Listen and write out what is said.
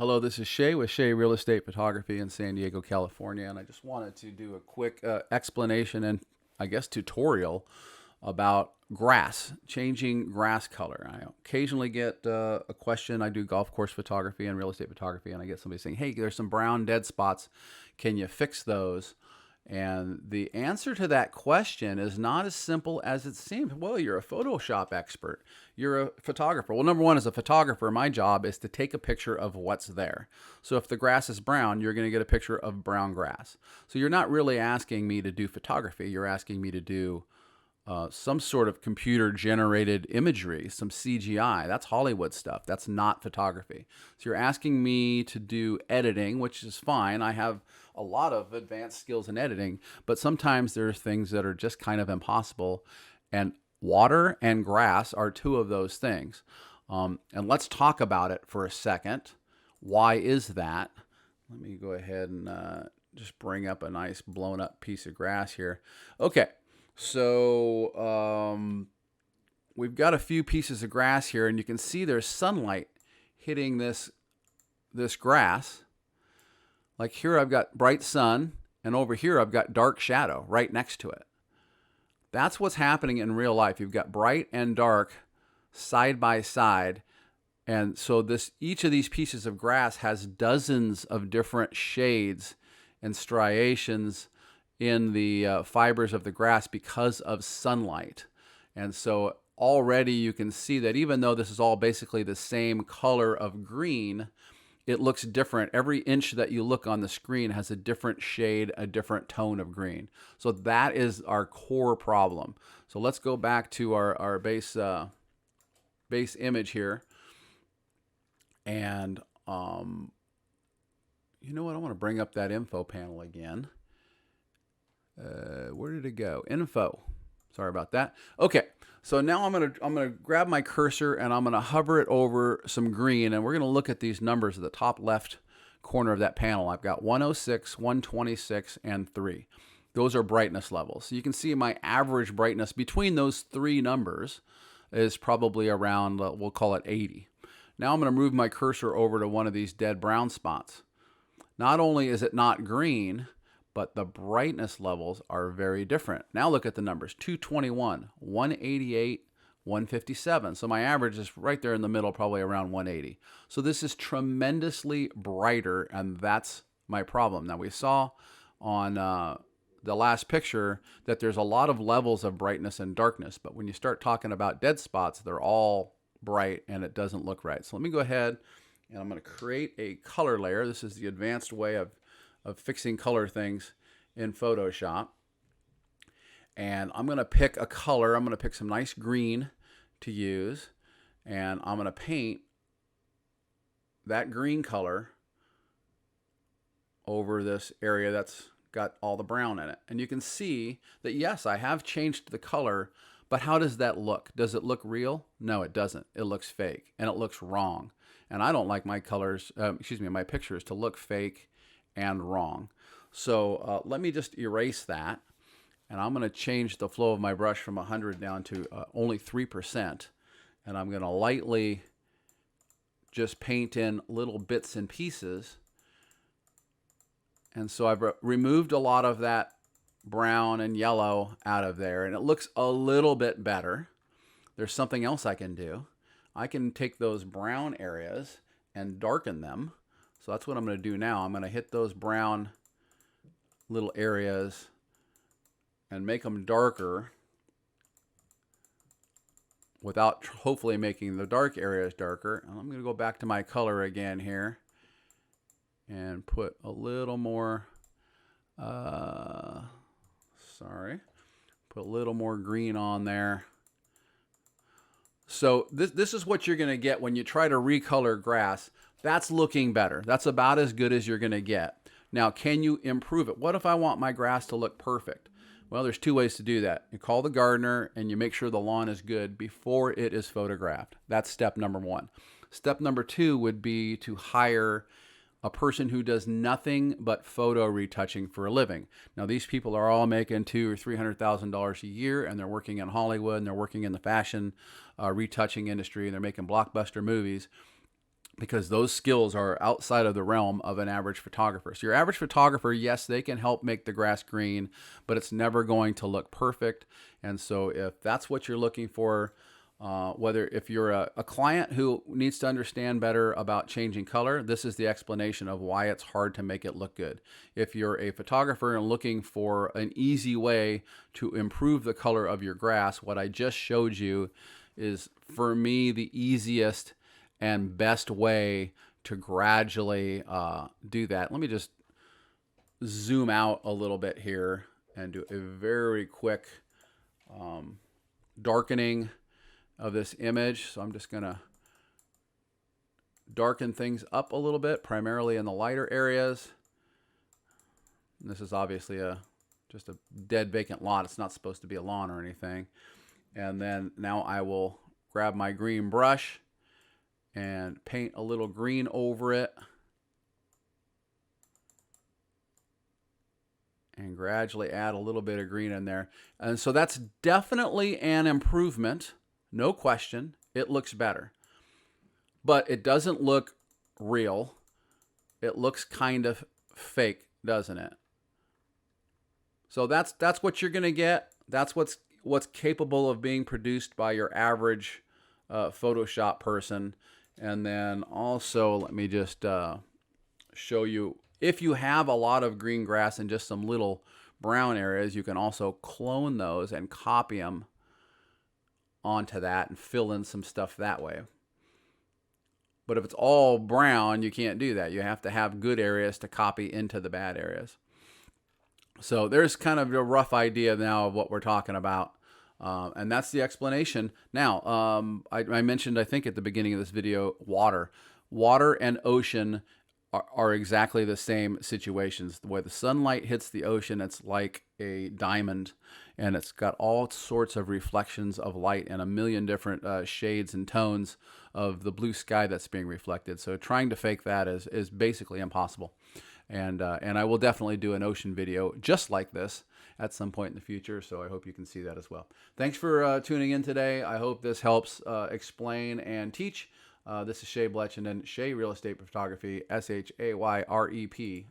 Hello, this is Shay with Shay Real Estate Photography in San Diego, California, and I just wanted to do a quick explanation and I guess tutorial about grass, changing grass color. I occasionally get a question. I do golf course photography and real estate photography, and I get somebody saying, "Hey, there's some brown dead spots. Can you fix those?" And the answer to that question is not as simple as it seems. Well, you're a Photoshop expert. You're a photographer. Well, number one, as a photographer, my job is to take a picture of what's there. So if the grass is brown, you're going to get a picture of brown grass. So you're not really asking me to do photography. You're asking me to do some sort of computer generated imagery, some CGI. That's Hollywood stuff. That's not photography. So you're asking me to do editing, which is fine. I have a lot of advanced skills in editing, but sometimes there's things that are just kind of impossible. And water and grass are two of those things. And let's talk about it for a second. Why is that? Let me go ahead and just bring up a nice blown up piece of grass here. Okay. So we've got a few pieces of grass here, and you can see there's sunlight hitting this grass. Like here I've got bright sun, and over here I've got dark shadow right next to it. That's what's happening in real life. You've got bright and dark side by side. And so each of these pieces of grass has dozens of different shades and striations in the fibers of the grass because of sunlight. And so already you can see that even though this is all basically the same color of green, it looks different. Every inch that you look on the screen has a different shade, a different tone of green. So that is our core problem. So let's go back to our base image here. And you know what? I want to bring up that info panel again. Where did it go? Info. Sorry about that. Okay, so now I'm gonna grab my cursor and I'm gonna hover it over some green, and we're gonna look at these numbers at the top left corner of that panel. I've got 106, 126, and 3. Those are brightness levels. So you can see my average brightness between those three numbers is probably around, we'll call it 80. Now I'm gonna move my cursor over to one of these dead brown spots. Not only is it not green, but the brightness levels are very different. Now look at the numbers, 221, 188, 157. So my average is right there in the middle, probably around 180. So this is tremendously brighter, and that's my problem. Now we saw on the last picture that there's a lot of levels of brightness and darkness, but when you start talking about dead spots, they're all bright and it doesn't look right. So let me go ahead and I'm going to create a color layer. This is the advanced way of fixing color things in Photoshop. And I'm going to pick a color. I'm going to pick some nice green to use. And I'm going to paint that green color over this area that's got all the brown in it. And you can see that, yes, I have changed the color, but how does that look? Does it look real? No, it doesn't. It looks fake and it looks wrong. And I don't like my colors, my pictures to look fake and wrong. So let me just erase that, and I'm going to change the flow of my brush from 100 down to only 3%, and I'm going to lightly just paint in little bits and pieces. And so I've removed a lot of that brown and yellow out of there, and it looks a little bit better. There's something else I can do. I can take those brown areas and darken them. So that's what I'm going to do now. I'm going to hit those brown little areas and make them darker without hopefully making the dark areas darker. And I'm going to go back to my color again here and put a little more, put a little more green on there. So this is what you're going to get when you try to recolor grass. That's looking better. That's about as good as you're going to get. Now, can you improve it? What if I want my grass to look perfect? Well, there's two ways to do that. You call the gardener and you make sure the lawn is good before it is photographed. That's step number one. Step number two would be to hire a person who does nothing but photo retouching for a living. Now, these people are all making $200,000 or $300,000 a year, and they're working in Hollywood, and they're working in the fashion retouching industry, and they're making blockbuster movies. because those skills are outside of the realm of an average photographer. So your average photographer, yes, they can help make the grass green, but it's never going to look perfect. And so if that's what you're looking for, if you're a client who needs to understand better about changing color, this is the explanation of why it's hard to make it look good. If you're a photographer and looking for an easy way to improve the color of your grass, what I just showed you is, for me, the easiest and best way to gradually do that. Let me just zoom out a little bit here and do a very quick darkening of this image. So I'm just gonna darken things up a little bit, primarily in the lighter areas. And this is obviously just a dead vacant lot. It's not supposed to be a lawn or anything. And then now I will grab my green brush and paint a little green over it. And gradually add a little bit of green in there. And so that's definitely an improvement. No question, it looks better. But it doesn't look real. It looks kind of fake, doesn't it? So that's what you're gonna get. That's what's capable of being produced by your average Photoshop person. And then also, let me just show you, if you have a lot of green grass and just some little brown areas, you can also clone those and copy them onto that and fill in some stuff that way. But if it's all brown, you can't do that. You have to have good areas to copy into the bad areas. So there's kind of a rough idea now of what we're talking about. And that's the explanation. Now, I mentioned, I think at the beginning of this video, water. Water and ocean are exactly the same situations. The way the sunlight hits the ocean, it's like a diamond, and it's got all sorts of reflections of light and a million different shades and tones of the blue sky that's being reflected. So trying to fake that is basically impossible. And I will definitely do an ocean video just like this at some point in the future, so I hope you can see that as well. Thanks for tuning in today. I hope this helps explain and teach. This is Shay Bletchendon, Shay Real Estate Photography, SHAYREP.com.